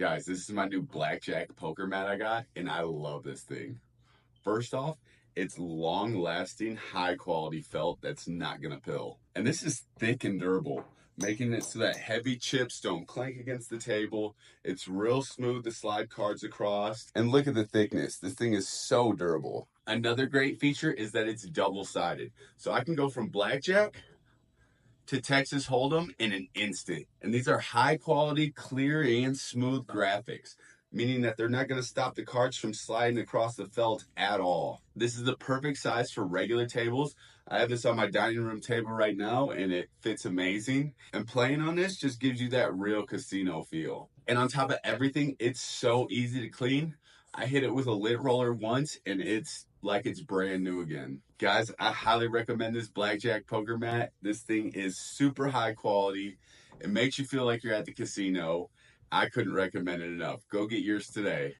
Guys, this is my new blackjack poker mat I got, and I love this thing. First off, it's long lasting, high quality felt that's not gonna pill. And this is thick and durable, making it so that heavy chips don't clank against the table. It's real smooth to slide cards across. And look at the thickness. This thing is so durable. Another great feature is that it's double sided. So I can go from blackjack to Texas Hold'em in an instant. And these are high quality, clear, and smooth graphics, meaning that they're not going to stop the cards from sliding across the felt at all. This is the perfect size for regular tables. I have this on my dining room table right now, and it fits amazing. And playing on this just gives you that real casino feel. And on top of everything, it's so easy to clean. I hit it with a lint roller once, and it's like it's brand new again. Guys, I highly recommend this blackjack poker mat. This thing is super high quality. It makes you feel like you're at the casino. I couldn't recommend it enough. Go get yours today.